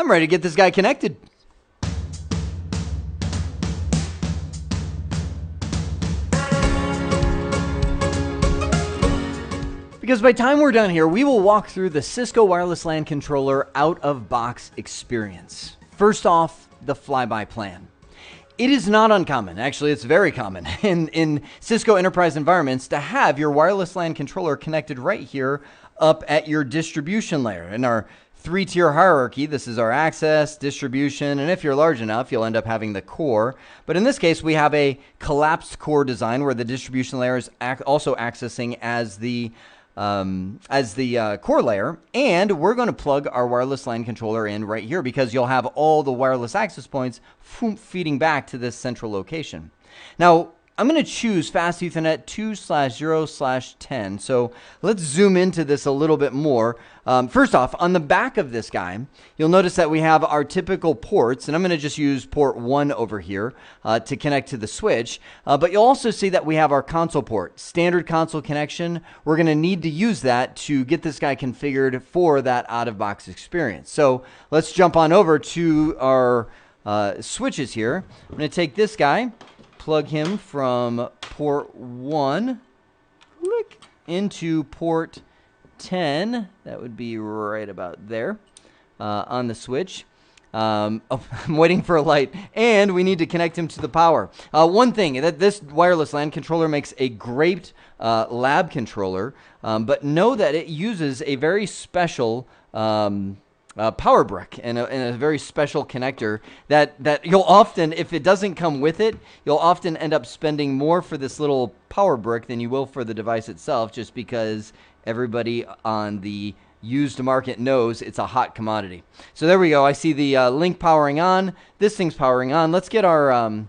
I'm ready to get this guy connected. Because by the time we're done here, we will walk through the Cisco wireless LAN controller out-of-box experience. First off, the flyby plan. It is not uncommon, actually it's very common in Cisco enterprise environments to have your wireless LAN controller connected right here up at your distribution layer. In our 3-tier hierarchy, this is our access, distribution, and if you're large enough, you'll end up having the core. But in this case, we have a collapsed core design where the distribution layer is also accessing as the core layer, and we're going to plug our wireless LAN controller in right here because you'll have all the wireless access points feeding back to this central location. Now, I'm going to choose Fast Ethernet 2/0/10. So let's zoom into this a little bit more. First off, on the back of this guy, you'll notice that we have our typical ports, and I'm going to just use port 1 over here to connect to the switch. But you'll also see that we have our console port, standard console connection. We're going to need to use that to get this guy configured for that out-of-box experience. So let's jump on over to our switches here. I'm going to take this guy, plug him from port 1, click, into port 10. That would be right about there on the switch. I'm waiting for a light. And we need to connect him to the power. One thing, that this wireless LAN controller makes a great lab controller, but know that it uses a very special power brick and a very special connector that you'll often, if it doesn't come with it, you'll often end up spending more for this little power brick than you will for the device itself, just because everybody on the used market knows it's a hot commodity. So there we go. I see the link powering on. This thing's powering on. Let's get our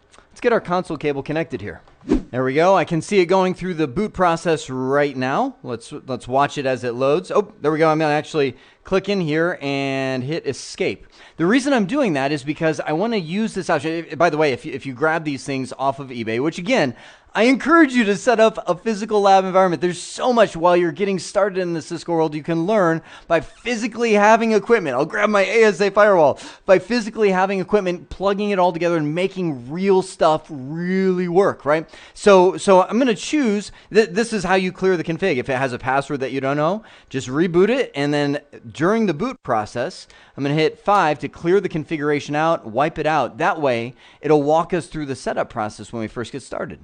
console cable connected here. There we go. I can see it going through the boot process right now. Let's watch it as it loads. Oh, there we go. I'm going to actually click in here and hit escape. The reason I'm doing that is because I want to use this option. By the way, if you grab these things off of eBay, which again, I encourage you to set up a physical lab environment. There's so much while you're getting started in the Cisco world you can learn by physically having equipment. I'll grab my ASA firewall. By physically having equipment, plugging it all together and making real stuff really work, right? So I'm going to choose, this is how you clear the config. If it has a password that you don't know, just reboot it, and then during the boot process, I'm going to hit 5 to clear the configuration out, wipe it out. That way, it'll walk us through the setup process when we first get started.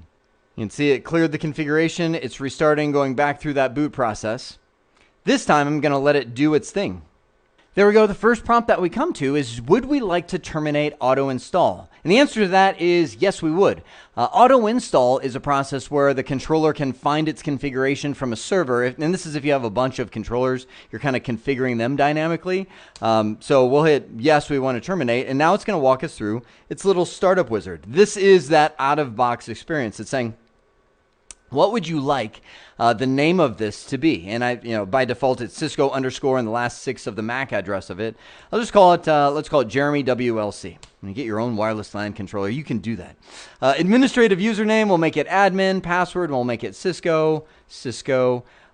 You can see it cleared the configuration. It's restarting, going back through that boot process. This time, I'm going to let it do its thing. There we go. The first prompt that we come to is, would we like to terminate auto install? And the answer to that is yes, we would. Auto install is a process where the controller can find its configuration from a server. And this is if you have a bunch of controllers, you're kind of configuring them dynamically. So we'll hit yes, we want to terminate. And now it's going to walk us through its little startup wizard. This is that out-of-box experience. It's saying, what would you like the name of this to be? And by default, it's Cisco underscore and the last 6 of the MAC address of it. I'll just call it, let's call it Jeremy WLC. When you get your own wireless LAN controller, you can do that. Administrative username, we'll make it admin. Password, we'll make it Cisco.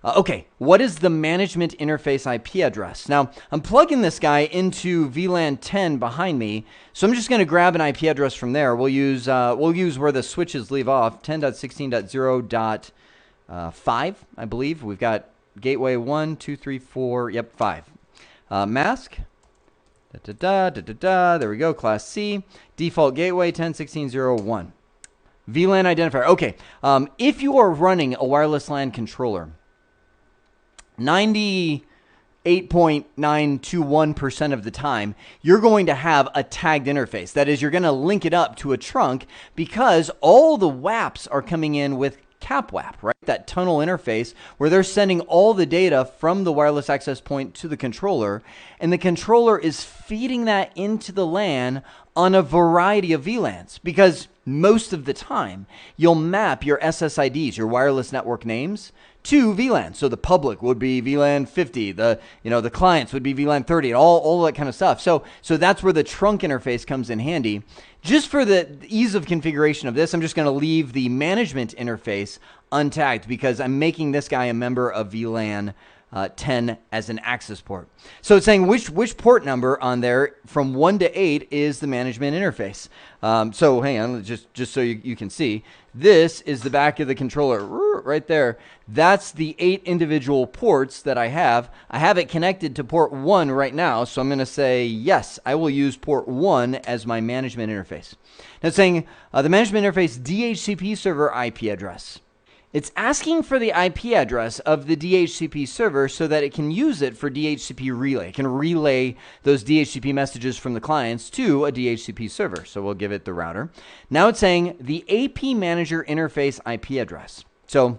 Okay, what is the management interface IP address? Now, I'm plugging this guy into VLAN 10 behind me, so I'm just going to grab an IP address from there. We'll use where the switches leave off, 10.16.0.5, I believe. We've got gateway 1, 2, 3, 4, yep, 5. Mask, there we go, class C. Default gateway 10.16.0.1. VLAN identifier, okay. If you are running a wireless LAN controller, 98.921% of the time, you're going to have a tagged interface. That is, you're going to link it up to a trunk because all the WAPs are coming in with CapWAP, right? That tunnel interface where they're sending all the data from the wireless access point to the controller, and the controller is feeding that into the LAN on a variety of VLANs, because most of the time you'll map your SSIDs, your wireless network names, to VLAN. So the public would be VLAN 50, the clients would be VLAN 30, and all that kind of stuff. So that's where the trunk interface comes in handy. Just for the ease of configuration of this, I'm just going to leave the management interface untagged because I'm making this guy a member of VLAN 10 as an access port. So it's saying which port number on there from 1 to 8 is the management interface. So hang on, just so you can see. This is the back of the controller right there. That's the 8 individual ports that I have. I have it connected to port 1 right now, so I'm going to say, yes, I will use port 1 as my management interface. Now it's saying the management interface DHCP server IP address. It's asking for the IP address of the DHCP server so that it can use it for DHCP relay. It can relay those DHCP messages from the clients to a DHCP server. So we'll give it the router. Now it's saying the AP manager interface IP address. So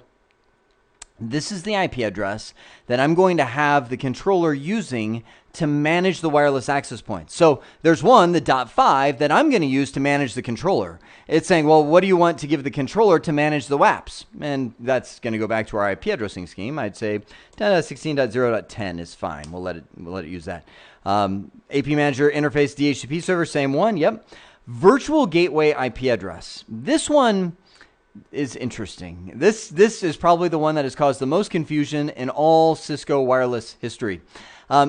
this is the IP address that I'm going to have the controller using to manage the wireless access points. So there's one, the .5, that I'm going to use to manage the controller. It's saying, well, what do you want to give the controller to manage the WAPs? And that's going to go back to our IP addressing scheme. I'd say 10.16.0.10 is fine. We'll let it use that. AP manager interface DHCP server, same one. Yep. Virtual gateway IP address. This one is interesting. This is probably the one that has caused the most confusion in all Cisco wireless history.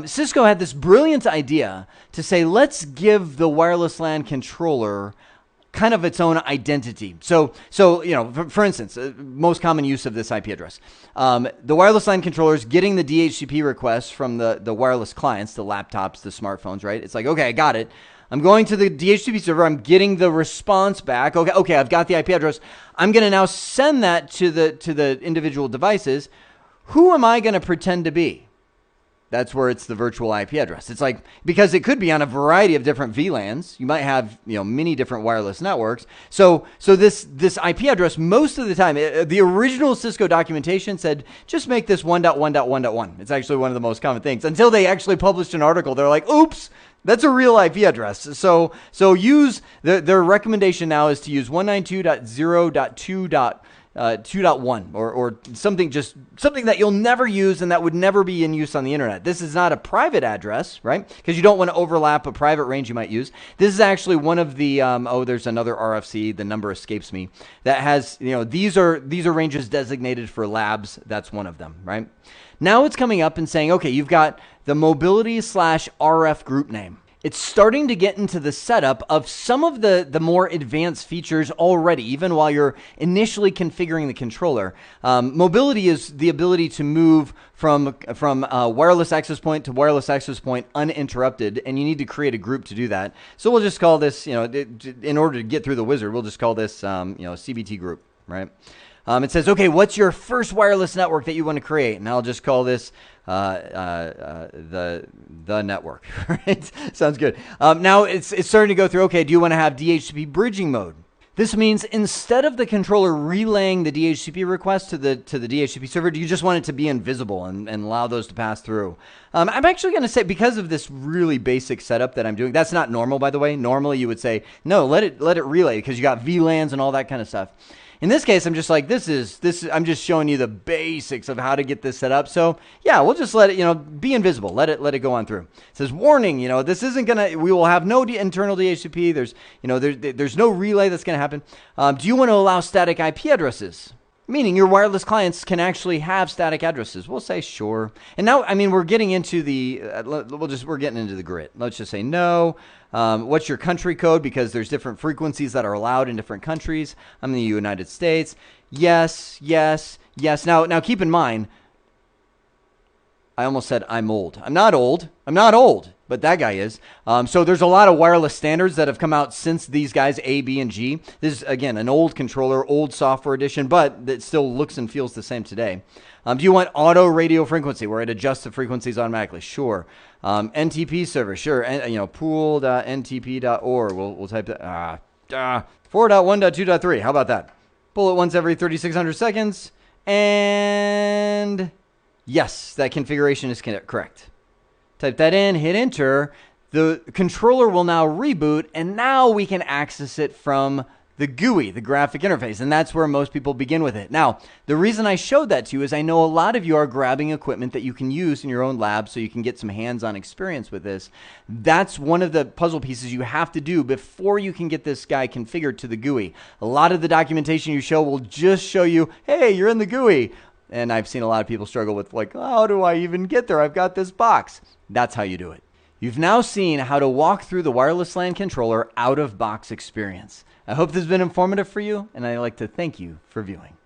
Cisco had this brilliant idea to say, let's give the wireless LAN controller kind of its own identity. So you know, for instance, most common use of this IP address. The wireless LAN controller is getting the DHCP requests from the wireless clients, the laptops, the smartphones, right? It's like, okay, I got it. I'm going to the DHCP server. I'm getting the response back. Okay, I've got the IP address. I'm going to now send that to the individual devices. Who am I going to pretend to be? That's where it's the virtual IP address. It's like, because it could be on a variety of different VLANs. You might have, you know, many different wireless networks. So this IP address, most of the time, the original Cisco documentation said, just make this 1.1.1.1. It's actually one of the most common things. Until they actually published an article, they're like, oops, that's a real IP address. So use, their recommendation now is to use 192.0.2.1 or something that you'll never use and that would never be in use on the internet. This is not a private address, right? Because you don't want to overlap a private range you might use. This is actually one of the there's another RFC, the number escapes me, that has, you know, these are ranges designated for labs. That's one of them, right? Now it's coming up and saying, okay, you've got the mobility/RF group name. It's starting to get into the setup of some of the more advanced features already, even while you're initially configuring the controller. Mobility is the ability to move from wireless access point to wireless access point uninterrupted, and you need to create a group to do that. So we'll just call this, you know, in order to get through the wizard, we'll just call this, CBT group, right? It says, okay, what's your first wireless network that you want to create? And I'll just call this the network, right? Sounds good. Now it's starting to go through, okay, do you want to have DHCP bridging mode? This means instead of the controller relaying the DHCP request to the DHCP server, do you just want it to be invisible and allow those to pass through? I'm actually going to say, because of this really basic setup that I'm doing, that's not normal, by the way. Normally you would say, no, let it relay, because you got VLANs and all that kind of stuff. In this case, I'm just like, I'm just showing you the basics of how to get this set up. So yeah, we'll just let it, be invisible. Let it go on through. It says, warning, this isn't we will have no internal DHCP. There's no relay that's going to happen. Do you want to allow static IP addresses? Meaning your wireless clients can actually have static addresses. We'll say sure. And now, we're getting into we're getting into the grid. Let's just say no. What's your country code? Because there's different frequencies that are allowed in different countries. I'm in the United States. Yes, yes, yes. Now keep in mind, I almost said I'm old. I'm not old, but that guy is. So there's a lot of wireless standards that have come out since these guys, A, B, and G. This is, again, an old controller, old software edition, but that still looks and feels the same today. Do you want auto radio frequency, where it adjusts the frequencies automatically? Sure. NTP server, sure. Pool.ntp.org. We'll type that. 4.1.2.3. How about that? Pull it once every 3,600 seconds. And yes, that configuration is correct. Type that in, hit enter. The controller will now reboot, and now we can access it from the GUI, the graphic interface, and that's where most people begin with it. Now, the reason I showed that to you is I know a lot of you are grabbing equipment that you can use in your own lab so you can get some hands-on experience with this. That's one of the puzzle pieces you have to do before you can get this guy configured to the GUI. A lot of the documentation you show will just show you, hey, you're in the GUI. And I've seen a lot of people struggle with like, how do I even get there? I've got this box. That's how you do it. You've now seen how to walk through the wireless LAN controller out-of-box experience. I hope this has been informative for you, and I'd like to thank you for viewing.